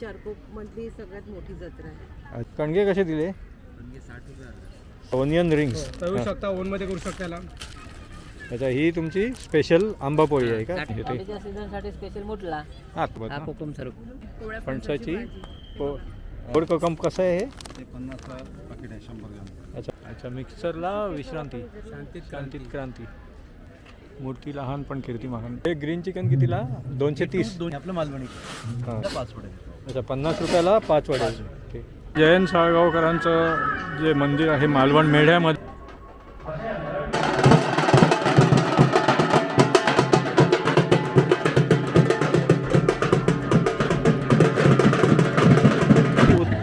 चारकोप मधली सगळ्यात मोठी जत्रा आहे. कणगे कसे दिले? 60 रुपये. ओनियन रिंग्स तळू शकता, ओव्हनमध्ये करू शकता याला. अच्छा, ही तुमची स्पेशल आंबा पोळी आहे का? थंडीच्या सीझनसाठी स्पेशल मोठला हा हा कोकम सर्व. फणसाची गोड कोकम कसं आहे हे? 50 पाकिट आहे, 100 ग्राम. अच्छा अच्छा, मिक्सरला विश्रांती, शांतीत क्रांती, मूर्ती लहान पण कीर्ती महान. हे ग्रीन चिकन कितीला? 230. आपलं मालवणी हां 5 वडे. अच्छा, 50 रुपयाला 5 वडे. ठीक. जयंत साळगावकरांचं जे मंदिर आहे मालवण मेढ्यामध्ये,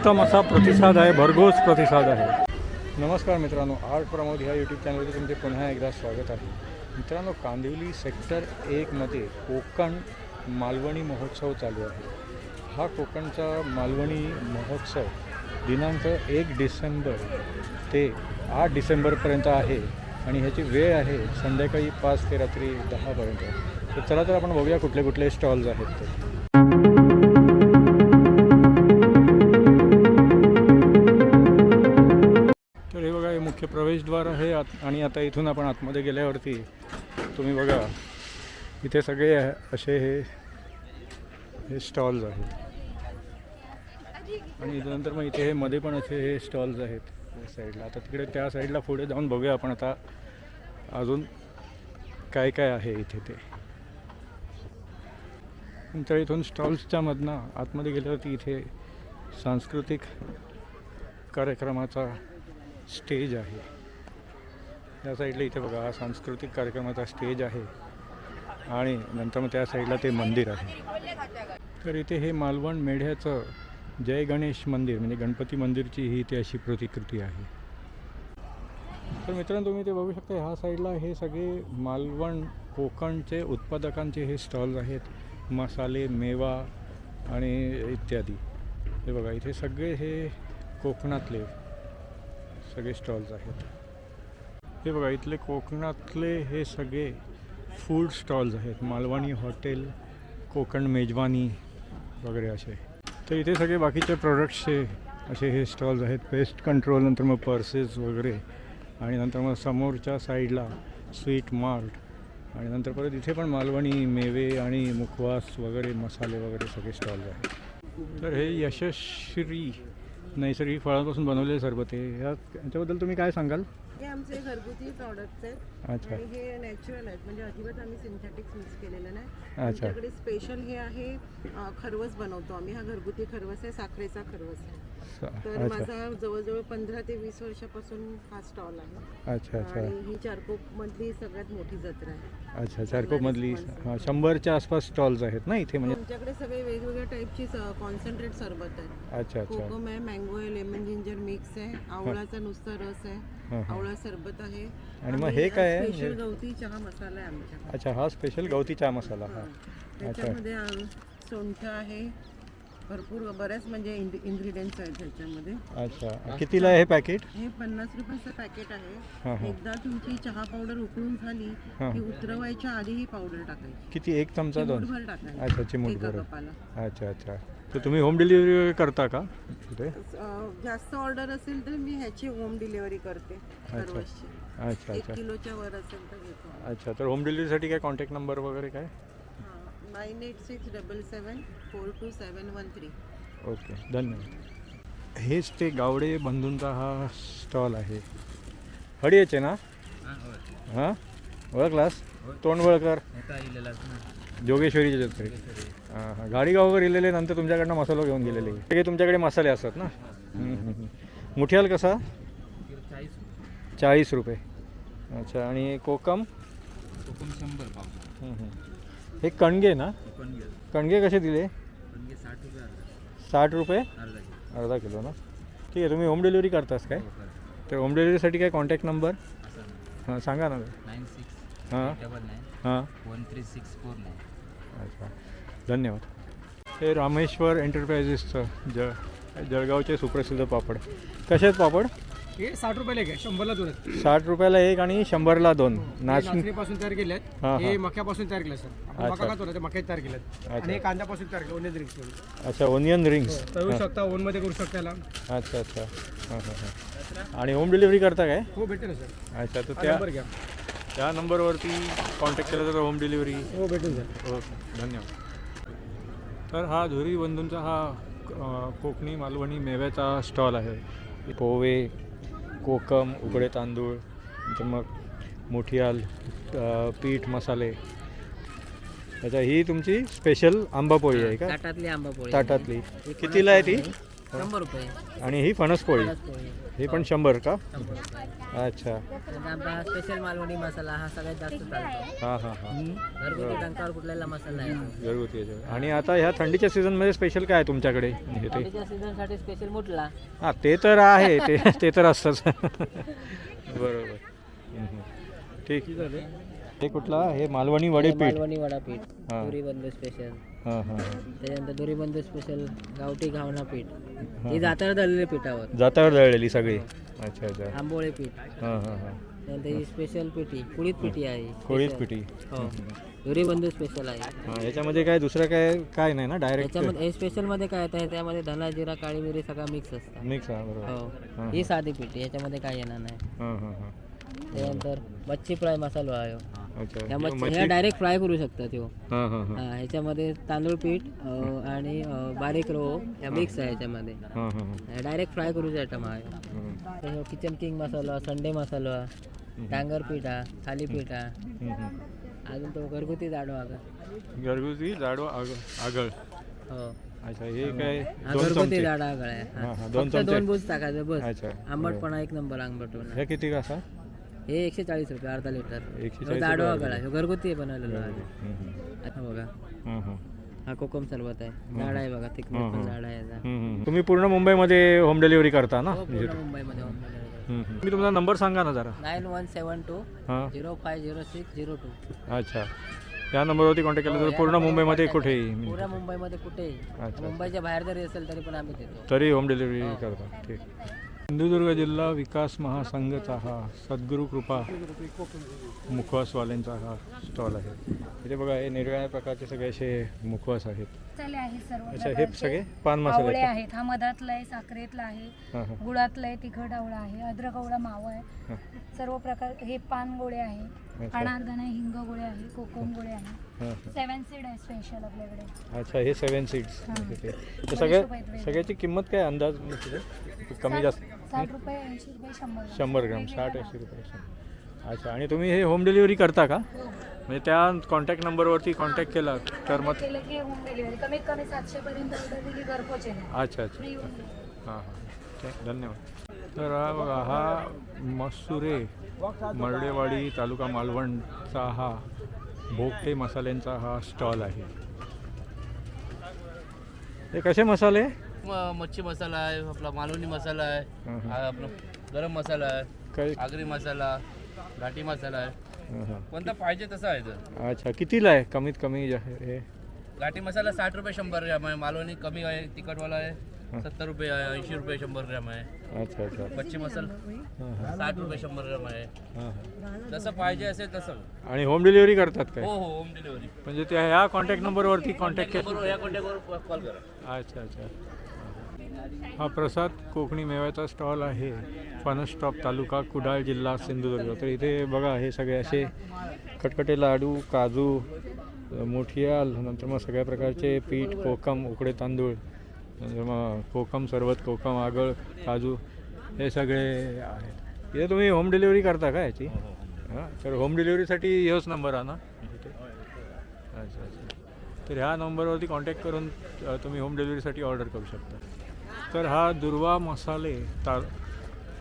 उत्तम असा प्रतिसाद आहे, भरघोस प्रतिसाद आहे. नमस्कार मित्रांनो, आर्ट प्रमोद ह्या यूट्यूब चॅनलमध्ये तुमचे पुन्हा एकदा स्वागत आहे. मित्रांनो, कांदिवली सेक्टर 1मध्ये कोकण मालवणी महोत्सव चालू आहे. हा कोकणचा मालवणी महोत्सव दिनांक 1 डिसेंबर ते 8 डिसेंबरपर्यंत आहे आणि ह्याची वेळ आहे संध्याकाळी 5 ते रात्री 10पर्यंत. तर चला तर आपण बघूया कुठले कुठले स्टॉल्स आहेत ते. तर हे बघा, हे मुख्य प्रवेशद्वार आहे आणि आता इथून आपण आतमध्ये गेल्यावरती तुम्ही बघा इथे सगळे असे हे स्टॉल्स आहेत आणि त्यानंतर मग इथे हे मध्ये पण असे हे स्टॉल्स आहेत त्या साईडला. आता तिकडे त्या साईडला पुढे जाऊन बघूया आपण आता अजून काय काय आहे इथे ते. नंतर इथून स्टॉल्सच्या मधनं आतमध्ये गेल्यावरती इथे सांस्कृतिक कार्यक्रमाचा स्टेज आहे. त्या साईडला इथे बघा हा सांस्कृतिक कार्यक्रमाचा स्टेज आहे आणि नंतर मग त्या साईडला ते मंदिर आहे. तर इथे हे मालवण मेढ्याचं जय गणेश मंदिर म्हणजे गणपती मंदिरची ही इथे अशी प्रतिकृती आहे. तर मित्रांनो, तुम्ही ते बघू शकता ह्या साईडला हे सगळे मालवण कोकणचे उत्पादकांचे हे स्टॉल्स आहेत. मसाले, मेवा आणि इत्यादी. हे बघा इथे सगळे हे कोकणातले सगळे स्टॉल्स आहेत. हे बघा इथले कोकणातले हे सगळे फूड स्टॉल्स आहेत. मालवणी हॉटेल, कोकण मेजवानी वगैरे असे. तर इथे सगळे बाकीचे प्रोडक्ट्सचे असे हे स्टॉल्स आहेत. पेस्ट कंट्रोल, नंतर मग पर्सेस वगैरे आणि नंतर मग समोरच्या साईडला स्वीट मार्ट आणि नंतर परत इथे पण मालवणी मेवे आणि मुखवास वगैरे मसाले वगैरे सगळे स्टॉल्स आहेत. तर हे यशस्वी नैसर्गिक फळांपासून बनवलेले सरबत आहे. याच्याबद्दल तुम्ही काय सांगाल? हे आमचे घरगुती प्रॉडक्ट्स आहेत. अच्छा. आणि हे नॅचरल आहेत, म्हणजे अजिबात आम्ही सिंथेटिक्स मिक्स केलेलं नाही. अच्छा. आमच्याकडे स्पेशल हे आहे खरवस बनवतो आम्ही. हा घरगुती खरवस आहे, साखरेचा खरवस आहे. तर माझा जवळजवळ 15 ते 20 वर्षापासून हा स्टॉल आहे. अच्छा अच्छा. आणि ही चारकोप मधली सगळ्यात मोठी जत्रा आहे. अच्छा, चारकोपमधली 100च्या आसपास स्टॉल्स आहेत ना इथे म्हणजे? आमच्याकडे सगळे वेगवेगळ्या टाईपची कॉन्सन्ट्रेट सरबत आहेत. अच्छा अच्छा. कोकम आहे, मँगो आहे, लेमन जिंजर मिक्स आहे, आवळाचा नुसता रस आहे, आवळा सरबत आहे. आणि मग हे काय आहे? स्पेशल गवती चहा मसाला आहे आमच्याकडे. अच्छा, हा स्पेशल गवती चहा मसाला. हा त्याच्यामध्ये सोंठ आहे, भरपूर बऱ्याच म्हणजे इन्ग्रेडियंट्स आहेत त्याच्यामध्ये. अच्छा, कितीला आहे हे पॅकेट? हे 50 रुपयाचं पॅकेट आहे. एकदा तुमची चहा पावडर उकळून झाली की उतरवायच्या आधी ही पावडर टाकायची. किती? 1 चमचा? 2? चिमूटभर टाकायची. अच्छा, चिमूटभर. एका कपाला. अच्छा अच्छा. तर तुम्ही होम डिलिव्हरी करता का तिथे? जास्त ऑर्डर असेल तर मी ह्याची होम डिलिव्हरी करते खरवसची. अच्छा 1 अच्छा किलोच्या वर असेल तर घेतो. अच्छा. तर होम डिलिव्हरीसाठी काय कॉन्टॅक्ट नंबर वगैरे काय? 9867742713. ओके, धन्यवाद. हेच ते गावडे बंधूंचा हा स्टॉल आहे. हडियाचे ना? हां, ओळखलास? तोंडवळकर जोगेश्वरीचे जत्रे. हां हां, गाडीगाववर गेलेले, नंतर तुमच्याकडनं मसाला घेऊन गेलेले. हे तुमच्याकडे मसाले असतात ना? मुठियाल कसा? 40 रुपये. अच्छा. आणि कोकम? 100 हे कणगे ना? कणगे कसे दिले? 60 रुपये अर्धा किलो ना? ठीक आहे. तुम्ही होम डिलिव्हरी करतास काय? तर होम डिलिव्हरीसाठी काय कॉन्टॅक्ट नंबर? हां सांगा ना. 96 हां 99 हां. 13649. अच्छा, धन्यवाद. हे रामेश्वर एंटरप्राइजेसचं जळगावचे सुप्रसिद्ध पापड. कसे आहेत पापड? हे 60 रुपयाला एक आहे, 100ला दोन आहेत. 60 रुपयाला एक आणि 100ला दोन. हे नाचणी नाचणीपासून तयार केले आहेत. हां, हे हां. मक्यापासून तयार केले सर. आपण अच्छा. मका खातो ना, ते मक्यात तयार केले आहेत. अच्छा. आणि हे कांद्यापासून तयार केले, ओनियन रिंग्स म्हणून. अच्छा ओनियन रिंग्स. तळू शकता, ओव्हनमध्ये करू शकता याला. अच्छा अच्छा हां हां हां. आणि होम डिलिव्हरी करता काय? हो भेटेल ना सर. अच्छा तर हा नंबर घ्या. त्या नंबरवरती कॉन्टॅक्ट केला तर होम डिलिव्हरी. हो भेटेल सर. ओके धन्यवाद. तर हा धुरी बंधूंचा हा कोकणी मालवणी मेव्याचा स्टॉल आहे. पोहे, कोकम, उकडे तांदूळ, नंतर मग मोठियाल, पीठ, मसाले. अच्छा ही तुमची स्पेशल आंबापोळी आहे का? ताटातली आंबा पोळी ताटातली ही कितीला आहे ती? 100 रुपये. आणि ही फणसपोळी पोळी ही पण 100 का? 100 रुपये. अच्छा नंतर आमचा स्पेशल मालवणी मसाला हा सगळ्यात जास्त चालतो. हां हां हां घरगुती टंकावर कुठल्याला मसाला आहे तो. घरगुती याच्यावर. आणि आता ह्या थंडीच्या सीझनमध्ये स्पेशल काय आहे तुमच्याकडे? हे ते थंडीच्या सीझनसाठी स्पेशल मुटला. हां ते तर आहे ते तर असतंच. बरोबर. ठीक आहे. हे कुठला? हे मालवणी वडे पीठ. मालवणी वडा पीठ, हां. दोरीबंधू स्पेशल. हां हां त्याच्यानंतर दोरीबंधू स्पेशल गावठी घावना पीठ. ही जाताना दळलेले पिठावर. जातावर दळलेली सगळी. अच्छा अच्छा आंबोळे पीठ. हां हां हां त्यानंतर ही स्पेशल पिठी, कुळीत पिठी आहे ही. कोळीत special. पिठी. हो. दोरीबंधू स्पेशल आहे. हां याच्यामध्ये काय दुसरं काय नाही ना डायरेक्ट त्याच्यामध्ये हे स्पेशलमध्ये काय येतं त्यामध्ये धना जिरा काळी मिरी सगळा मिक्स असतं. मिक्स आहे बरोबर. हो. हां. ही साधी पिठी, याच्यामध्ये काय येणार नाही. हां हां हां त्यानंतर मच्छी फ्राय मसाला आहे. अच्छा ह्या मच्छी मच्छी- ह्या डायरेक्ट फ्राय करू शकतात ह्यो. हां हां हां हा, ह्याच्यामध्ये तांदूळ पीठ आणि बारीक रो ह्या मिक्स आहे ह्याच्यामध्ये. हां हां डायरेक्ट फ्राय करूचा आयटम आहे. हां तर किचन किंग मसाला, संडे मसाला, डांगर पीठ हा, थालीपीठ हा, अजून तो घरगुती जाडो आगा. घरगुती जाडो आगळ. हो. अच्छा हे काय? हा 2 घरगुती चमचे. जाडा आगळ आहे. हां हा. हां 2 फक्त चमचे. 2 बुज टाकायचं बस. अच्छा आंबटपणा एक नंबर आंबटपणा. हे किती कसा? हे 140 रुपये अर्धा लिटर. 140 जाडो रुपये आगळ आहे. ह्यो घरगुती बनवलेलो आहे. आता बघा हां हां हा कोकम सरबत आहे. झाड आहे बघा, थिकनेस पण झाड आहे याचा. तुम्ही पूर्ण मुंबईमध्ये होम डिलिव्हरी करता ना? हो, पूर्ण मुंबईमध्ये home delivery. मी तुमचा नंबर सांगा ना जरा. 9172 हां 050602. अच्छा या नंबरवरती कॉन्टॅक्ट केला तर पूर्ण मुंबईमध्ये कुठेही पुऱ्या मुंबईमध्ये कुठेही, अच्छा. मुंबईच्या बाहेर जरी असेल तरी पण आम्ही देतो. तरी होम डिलिव्हरी करता. ठीक. सिंधुदुर्ग जिल्हा विकास महासंघचा हा सद्गुरू कृपा मुखवासवाल्यांचा हा स्टॉल आहे. इथे बघा हे निरनिराळ्या प्रकारचे सगळे असे मुखवास आहेत. मसाले आहेत सर्व अच्छा हे प्रकारचे. सगळे पान मसाले आवळे आहेत आहेत. हा मधातला आहे, साखरेतला आहे, हां हां गुळातला आहे, तिखट आवळा आहे, अद्रक आवळा मावा आहे. हां. सर्व प्रकार हे पान गोळे आहे, अच्छा. अनारदाना आहे, हिंग गोळे आहे, कोकम गोळे आहे. हां 7 सीड आहे स्पेशल आपल्याकडे. अच्छा हे 7 सीड्स. हां. तर सगळ्याची किंमत काय अंदाज कमी जास्त? 60 रुपये, 80 रुपये, 100. 100 ग्राम 60-80 रुपये. अच्छा आणि तुम्ही हे होम डिलिव्हरी करता का? म्हणजे त्या कॉन्टॅक्ट नंबरवरती कॉन्टॅक्ट केला तर मग केलं की होम डिलिव्हरी कमीत कमी 700 पर्यंत ऑर्डर दिली घरपोच आहे. अच्छा अच्छा हां हां ठीक धन्यवाद. तर हा बघा हा मसुरे मर्डेवाडी तालुका मालवणचा हा भोगटे मसाल्यांचा हा स्टॉल आहे. हे कसे मसाले? मच्छी मसाला आहे, आपला मालवणी मसाला आहे, हां हा आपला गरम मसाला आहे, काय आगरी मसाला, घाटी मसाला आहे. हां हां कोणता पाहिजे तसा आहे तर. अच्छा कितीला आहे कमीत कमी हे? घाटी मसाला 60 रुपये 100 ग्रॅम आहे, मालवणी कमी आहे, तिखटवाला आहे 70 रुपये आहे, 80 रुपये 100 ग्रॅम आहे. अच्छा अच्छा मच्छी मसाला हां हां 60 रुपये 100 ग्रॅम आहे. हां हां जसं पाहिजे असेल तसं. आणि होम डिलिव्हरी करतात काय? हो हो होम डिलिव्हरी. म्हणजे त्या ह्या कॉन्टॅक्ट नंबरवरती कॉन्टॅक्ट केला? बरोबर, या कॉन्टॅक्टवर कॉल करा. अच्छा अच्छा हा प्रसाद कोकणी मेव्याचा स्टॉल आहे. फणस स्टॉप तालुका कुडाळ जिल्हा सिंधुदुर्ग. तर इथे बघा हे सगळे असे खटखटे लाडू, काजू, मोठियाल, नंतर मग सगळ्या प्रकारचे पीठ, कोकम, उकडे तांदूळ, नंतर मग कोकम सरबत, कोकम आगळ, काजू हे सगळे आहेत. इथे तुम्ही होम डिलिव्हरी करता का याची? हां तर होम डिलिव्हरीसाठी हेच नंबर आहे ना इथे? अच्छा अच्छा तर ह्या नंबरवरती कॉन्टॅक्ट करून तुम्ही होम डिलिव्हरीसाठी ऑर्डर करू शकता. तर हा दुर्वा मसाले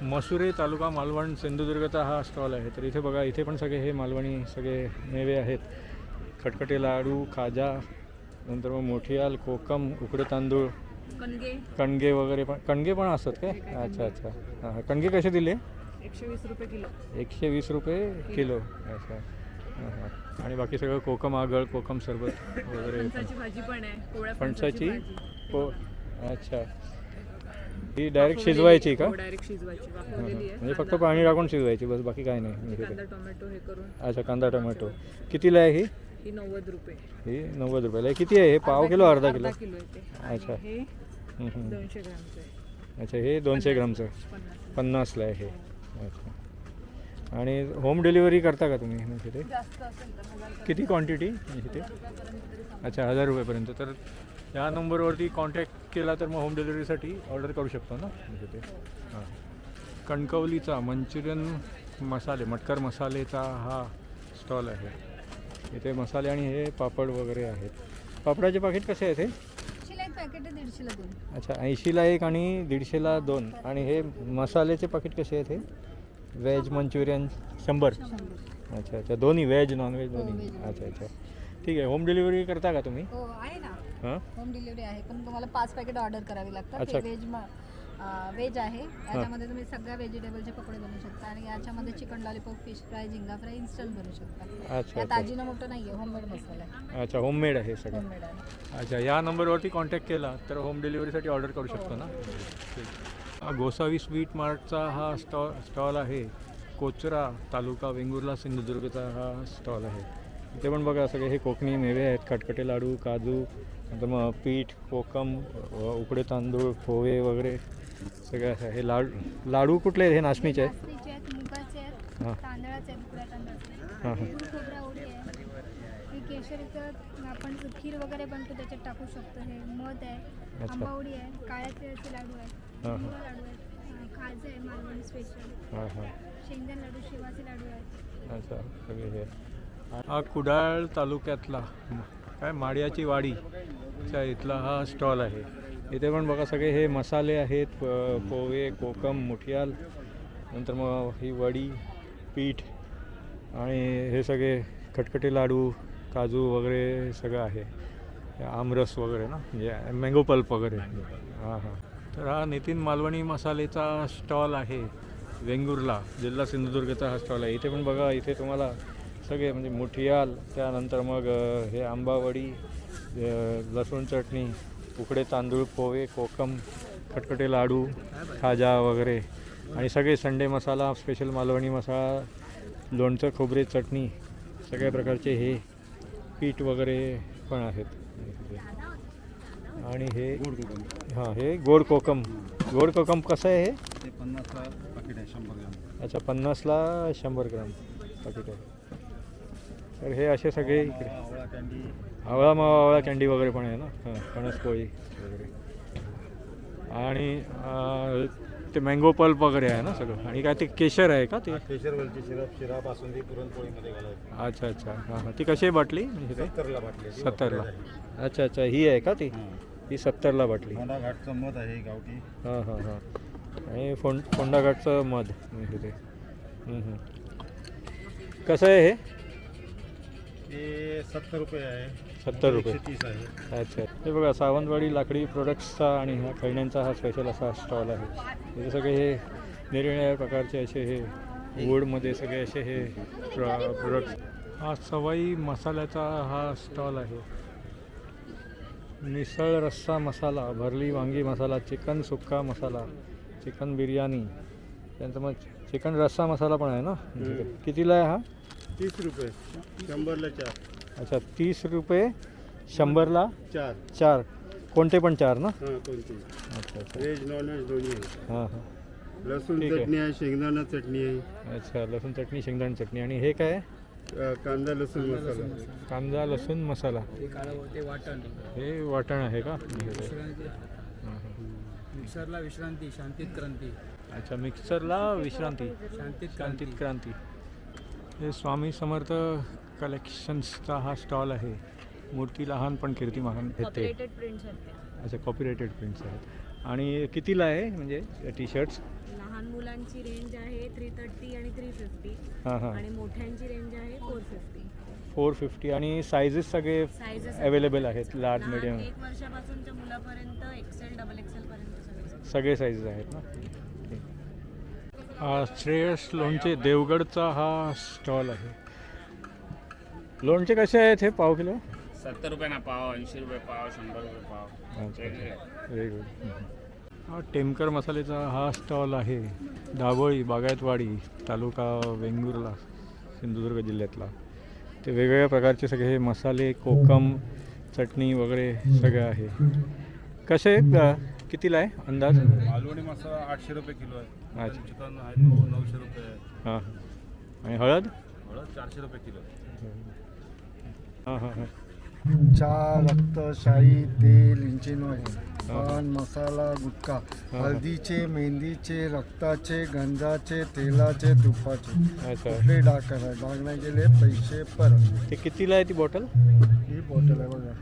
मसुरे तालुका मालवण सिंधुदुर्गचा हा स्टॉल आहे. तर इथे बघा इथे पण सगळे हे मालवणी सगळे मेवे आहेत. खटखटे लाडू, खाजा, नंतर मग मोठियाल, कोकम, उकडे तांदूळ, कणगे वगैरे पण. कणगे पण असतात काय? अच्छा अच्छा हां हां कणगे कसे दिले? 120 रुपये किलो. 120 रुपये किलो. अच्छा हां हां आणि बाकी सगळं कोकम आगळ, कोकम सरबत वगैरे. फणसाची भाजी पण आहे, कोवळ्या फणसाची भाजी. हो अच्छा ही डायरेक्ट शिजवायची का? डायरेक्ट शिजवायची, वाफवलेली आहे. म्हणजे फक्त पाणी टाकून शिजवायची बस, बाकी काय नाही म्हणजे कांदा ते. टोमॅटो हे करून अच्छा, कांदा टोमॅटो कितीला आहे ही? ही 90 रुपये. ही 90 रुपयाला आहे. किती आहे हे? पाव किलो अर्धा किलो? अर्धा किलो आहे ते. अच्छा. आणि हे हम्म, हम्म. 200 ग्रामचं आहे. अच्छा, हे 200 ग्रामचं 50. 50ला आहे हे. अच्छा. आणि होम डिलिव्हरी करता का तुम्ही म्हणजे ते? जास्त असेल तर 1000 किती क्वांटिटी म्हणजे ते? अच्छा, 1000 रुपयापर्यंत. तर या नंबरवरती कॉन्टॅक्ट केला तर मग होम डिलिव्हरीसाठी ऑर्डर करू शकतो ना म्हणजे ते. हां, कणकवलीचा मंचुरियन मसाले, मटकर मसालेचा हा स्टॉल आहे. इथे मसाले आणि हे पापड वगैरे आहेत. पापडाचे पाकिट कसे आहेत हे? 100ला एक पॅकेट आहे, 150ला 2. अच्छा, 80ला एक आणि 150ला 2. आणि हे मसाल्याचे पाकिट कसे आहेत हे? Veg Manchurian 100. अच्छा अच्छा, दोन्ही व्हेज नॉनव्हेज दोन्ही. अच्छा अच्छा, ठीक आहे. होम डिलिव्हरी करता का तुम्ही? हो आहे ना, हां, होम डिलिव्हरी आहे, पण तुम्हाला 5 पॅकेट ऑर्डर करावी लागतात. अच्छा. ते व्हेज आहे, याच्यामध्ये तुम्ही सगळ्या व्हेजिटेबलचे पकोडे बनवू शकता आणि याच्यामध्ये चिकन लॉलीपॉप, फिश फ्राय, झिंगा फ्राय इन्स्टंट बनवू शकता. अच्छा यात अच्छा. अजिनोमोटो नाही आहे, होममेड मसाला आहे. अच्छा, होममेड आहे सगळं. होममेड आहे. अच्छा, या नंबरवरती कॉन्टॅक्ट केला तर होम डिलिव्हरीसाठी ऑर्डर करू शकतो ना? हा गोसावी स्वीट मार्टचा हा स्टॉल आहे. कोचरा तालुका वेंगुर्ला सिंधुदुर्गचा हा स्टॉल आहे. इथे पण बघा सगळे हे कोकणी मेवे आहेत. खटखटे लाडू, काजू, नंतर मग पीठ, कोकम, उकडे तांदूळ, पोहे वगैरे सगळं आहे. हे लाडू कुठले आहेत? हे नाचणीचे आहेत? नाचणीचे आहेत, मुगाचे आहेत, हां तांदळाचे आहेत, उकड्या तांदळाचे. हां हां. गुळ खोबरा ओढी आहे. हे केशरीचं आपण खीर वगैरे बनतो त्याच्यात टाकू शकतो. हे मध आहे, अच्छा. आंबावडी आहे, काळ्या तिळाचे लाडू आहेत, हां, मुगा लाडू आहेत, खाजे आहे मालवणी स्पेशल, हां हां. शेंगदाण लाडू, शेवाचे लाडू आहेत. अच्छा, सगळे हे. हा कुडाळ तालुक्यातला काय माडियाची वाडीच्या इथला हा स्टॉल आहे. इथे पण बघा सगळे हे मसाले आहेत. पोहे, कोकम, मुठियाल, नंतर मग ही वडी, पीठ आणि हे सगळे खटखटे लाडू, काजू वगैरे सगळं आहे. आमरस वगैरे ना, म्हणजे मँगो पल्प वगैरे. हां हां. तर हा नितीन मालवणी मसालेचा स्टॉल आहे. वेंगुर्ला जिल्हा सिंधुदुर्गचा हा स्टॉल आहे. इथे पण बघा, इथे तुम्हाला सगळे म्हणजे मुठियाल, त्यानंतर मग हे आंबावडी, लसूण चटणी, उकडे तांदूळ, पोहे, कोकम, खटखटे लाडू, खाजा वगैरे आणि सगळे संडे मसाला, स्पेशल मालवणी मसाला, लोणचं, खोबरे, चटणी, सगळ्या प्रकारचे हे पीठ वगैरे पण आहेत. आणि हे हां, हे गोड कोकम. गोड कोकम कसं आहे हे? 50ला पाकिट आहे, 100 ग्राम. अच्छा, 50ला 100 ग्राम पाकिट आहे. तर हे असे सगळे इकडे आवळा कँडी, आवळा कँडी वगैरे पण आहे ना. हां, फणसपोळी वगैरे आणि ते मँगो पल्प वगैरे आहे ना सगळं. आणि काय ते केशर आहे का ते? केशरवरची शिरा बासुंदी पुरणपोळीमध्ये घालायची. अच्छा अच्छा, हां हां. ती कशी आहे बाटली म्हणजे ते? 70ला बाटली. 70ला. अच्छा अच्छा, ही आहे का ती? ही 70ला बाटली. मोंडा घाटचं मध आहे गावठी. हां हां हां. आणि फोंडाघाटचं मध म्हणजे ते. कसं आहे हे? हे 70 रुपये आहे. 70 रुपये. 130 आहे. अच्छा, हे बघा सावंतवाडी लाकडी प्रोडक्ट्सचा आणि ह्या खेळण्यांचा हा स्पेशल असा स्टॉल आहे. इथे सगळे हे निरनिराळ्या प्रकारचे असे हे वूडमध्ये सगळे असे हे प्रोडक्ट्स. हा सवाई मसाल्याचा हा स्टॉल आहे. मिसळ रस्सा मसाला, भरली वांगी मसाला, चिकन सुक्का मसाला, चिकन बिर्याणी, त्यानंतर मग चिकन रस्सा मसाला पण आहे ना. कितीला आहे हा? 30 रुपये, 100ला 4. अच्छा, 30 रुपये, 100ला 4. 4. कोणते पण 4 ना? हां, कोणती? अच्छा अच्छा. व्हेज नॉनव्हेज दोन्ही आहे. हां हां. लसूण ठीक आहे. चटणी आहे, शेंगदाणा चटणी आहे, अच्छा, लसूण चटणी, शेंगदाणे चटणी. आणि हे काय? कांदा लसूण मसाला. कांदा लसूण मसाला. ते वाटण हे वाटण आहे का? मिक्सरला विश्रांती, शांतीत क्रांती. अच्छा, मिक्सरला विश्रांती, शांतीत क्रांती. हे स्वामी समर्थ कलेक्शन्सचा हा स्टॉल आहे. मूर्ती लहान पण कीर्ती महान येते. प्रिंट्स आहेत. अच्छा, कॉपीरायटेड प्रिंट्स आहेत. आणि कितीला आहे म्हणजे टी शर्ट्स? लहान मुलांची रेंज आहे 330 आणि 350 हां हां. आणि मोठ्यांची रेंज आहे 450. 450. आणि सायझेस सगळे साईजेस अवेलेबल आहेत? लार्ज, मीडियम, 1 वर्षापासूनच्या मुलापर्यंत एक्सेल, डबल एक्सेल पर्यंत सगळे साईजेस आहेत ना. श्रेयस लोणचे देवगडचा हा स्टॉल आहे. लोणचे कसे आहेत हे पाव किलो? 70 रुपये ना पाव, 80 रुपये पाव, 100 रुपये पाव. अच्छा अच्छा, व्हेरी गुड. हा टेमकर मसाल्याचा हा स्टॉल आहे दाभोळी बागायतवाडी तालुका वेंगुर्ला सिंधुदुर्ग जिल्ह्यातला. ते वेगवेगळ्या प्रकारचे सगळे हे मसाले कोकम चटणी वगैरे सगळं आहे. कसे कितीला आहे अंदाज? मालवणी मसाला 800 रुपये किलो आहे. अच्छा. चिकन आहे 900 रुपये आहे. हां आणि हळद? हळद 400 रुपये किलो आहे. हां हां हां. चहा, रक्त, शाही, तेल, इंजिन ऑइल, पान, मसाला, गुटखा, हळदीचे, मेहंदीचे, रक्ताचे, गंजाचे, तेलाचे, तुपाचे. अच्छा. कुठले डाक आहे, डाग नाही गेले पैसे परत. ते कितीला आहे ती बॉटल? ही बॉटल आहे बघा,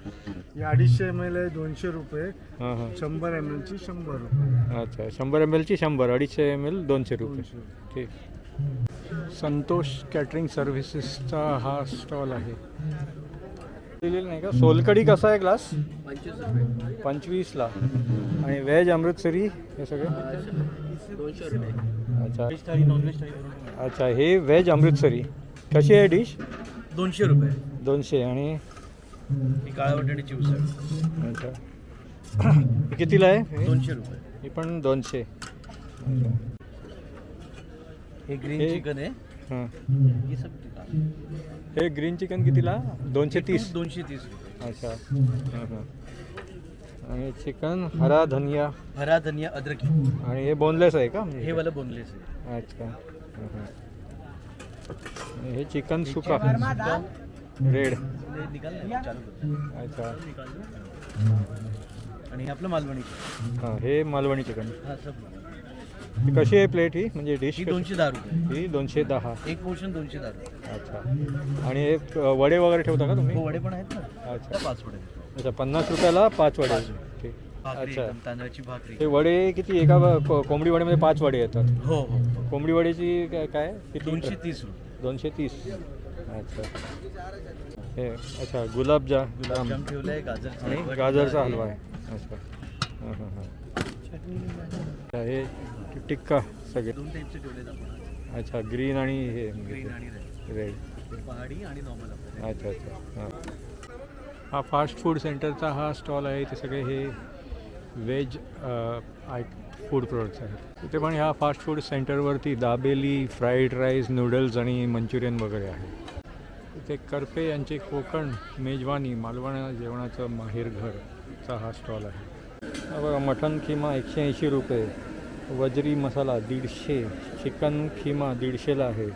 ही 250 ml आहे 200 रुपये. हां हां. 100 ml ची 100 रुपये. अच्छा 100 ml ची 100, 250 ml 200 रुपये. ठीक. संतोष कॅटरिंग सर्व्हिसेसचा हा स्टॉल आहे. दिलेलं नाही का? सोलकढी कसा आहे ग्लास? 25 रुपये. 25ला. आणि व्हेज अमृतसरी हे सगळे 200 रुपये. अच्छा नॉनव्हेज अच्छा. हे व्हेज अमृतसरी कशी आहे डिश? 200 रुपये. 200. आणि ही काळा बटाट्याची उसळ अच्छा हे कितीला आहे? 200 रुपये. हे पण 200. हे ग्रीन हे- चिकन आहे. हां. ही सब हे ग्रीन चिकन कितीला? 230. 230 रुपये. अच्छा हां हां. आणि चिकन हरा धनिया हरा धनिया अद्रकी. आणि हे बोनलेस आहे का? हे वाला बोनलेस आहे. अच्छा हां हां. आणि हे चिकन सुका रेड. हे निकाल ना, चालू कर. अच्छा आणि हे आपलं मालवणी. हां हे मालवणी चिकन. हा सब ही कशी आहे प्लेट? ही म्हणजे डिश ही 210 रुपये. ही 210. एक पोर्शन 210 रुपये. अच्छा. आणि हे वडे वगैरे ठेवता का तुम्ही? हो वडे पण आहेत ना. अच्छा 5 वडे. अच्छा 50 रुपयाला 5 वडे. ठीक. भाकरी अच्छा. एकदम तांदळाची भाकरी. हे वडे किती? एका कोंबडी वड्यामध्ये 5 वडे येतात. हो हो हो. कोंबडी वड्याची काय किती? 230 रुपये. 230. अच्छा. हे अच्छा गुलाबजाम गुलाबजाम ठेवलं आहे. गाजरचा आणि हलवा गाजरचा ठेवला हलवा आहे. आहे. अच्छा हां हां हां. हे टिक्का सगळे 2 टाईपचे ठेवले आपण. अच्छा ग्रीन आणि हे ग्रीन आणि रेड. रेड. पहाडी आणि नॉर्मल आपलं. अच्छा अच्छा हां. हा फास्ट फूड सेंटरचा हा स्टॉल आहे. ते सगळे हे व्हेज फूड प्रोडक्ट्स आहेत. तिथे पण ह्या फास्ट फूड सेंटरवरती दाबेली, फ्राईड राईस, नूडल्स आणि मंचुरियन वगैरे आहे. इथे करपे यांचे कोकण मेजवानी मालवण जेवणाचं माहेरघरचा हा स्टॉल आहे. हा बघा मटन खिमा 180 रुपये, वजरी मसाला 150, चिकन खिमा 150ला आहे,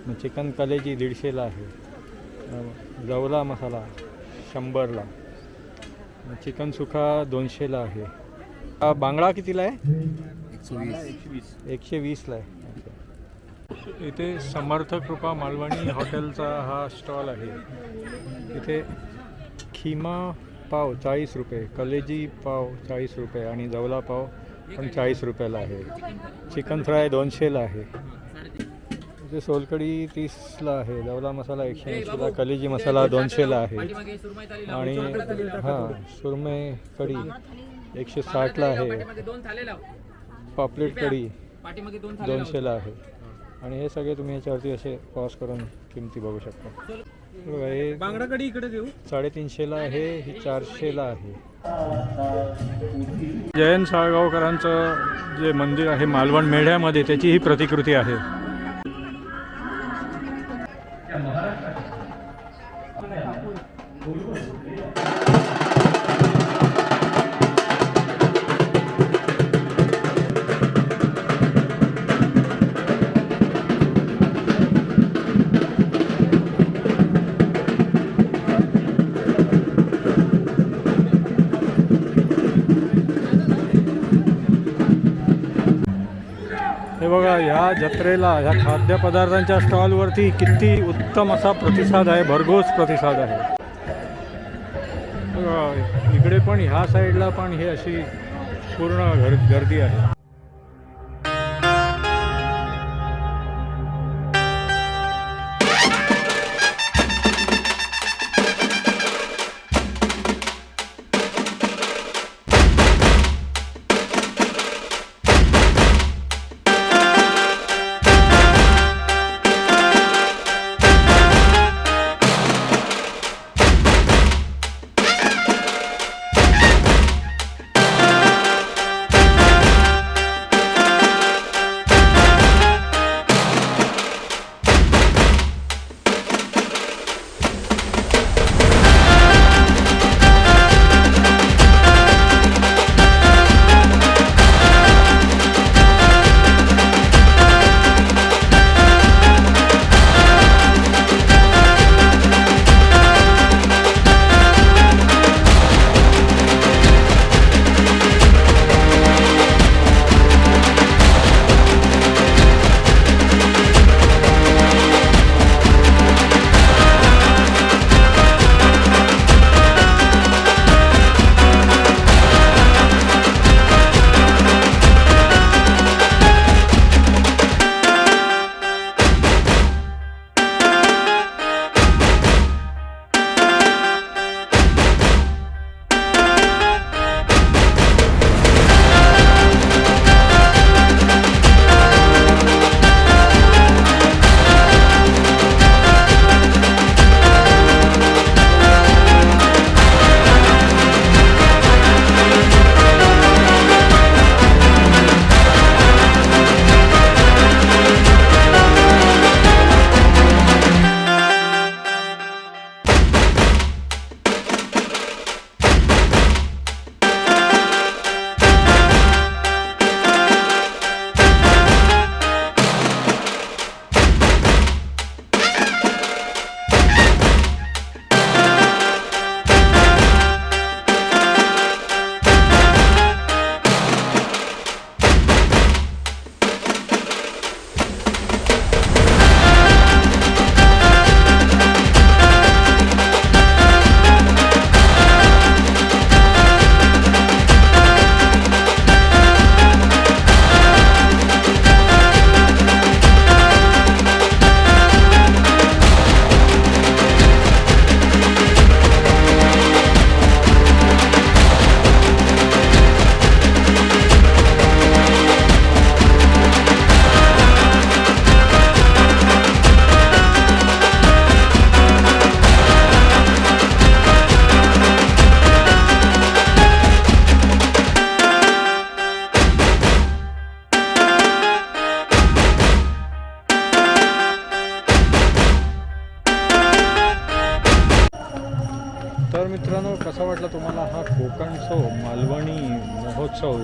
मग चिकन कलेजी 150ला आहे, जवला मसाला 100ला, मग चिकन सुका 200ला आहे. हा बांगडा कितीला आहे? 120ला आहे. इथे समर्थ कृपा मालवणी हॉटेलचा हा स्टॉल आहे. इथे खिमा पाव 40 रुपये, कलेजी पाव 40 रुपये आणि जवला पाव पण 40 रुपयाला आहे. चिकन फ्राय 200ला आहे. इथे सोलकढी 30ला आहे, जवला मसाला 180ला, कलेजी मसाला 200ला आहे आणि हां सुरमई कढी 160ला आहे, पापलेट कढी 200ला आहे. आणि हे सगळे तुम्ही याच्यावरती असे पॉज करून किमती बघू शकता. हे बांगडा कढी इकडे देऊ. 350ला आहे, ही 400ला आहे. जयंत साळगावकरांचं जे मंदिर आहे मालवण मेढ्यामध्ये त्याची ही प्रतिकृती आहे. हे बघा ह्या जत्रेला ह्या खाद्यपदार्थांच्या स्टॉलवरती किती उत्तम असा प्रतिसाद आहे, भरघोस प्रतिसाद आहे. बघा इकडे पण ह्या साईडला पण हे अशी पूर्ण गर्दी आहे.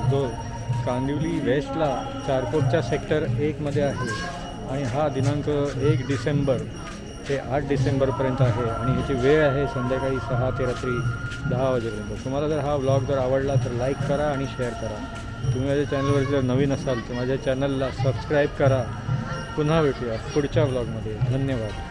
जो कांदिवली वेस्टला चारकोपच्या सेक्टर 1मध्ये आहे आणि हा दिनांक 1 डिसेंबर ते 8 डिसेंबरपर्यंत आहे आणि ह्याची वेळ आहे संध्याकाळी 6 ते रात्री 10 वाजेपर्यंत. तुम्हाला जर हा व्लॉग जर आवडला तर लाईक करा आणि शेअर करा. तुम्ही माझ्या चॅनलवर जर नवीन असाल तर माझ्या चॅनलला सबस्क्राईब करा. पुन्हा भेटूया पुढच्या व्लॉगमध्ये. धन्यवाद.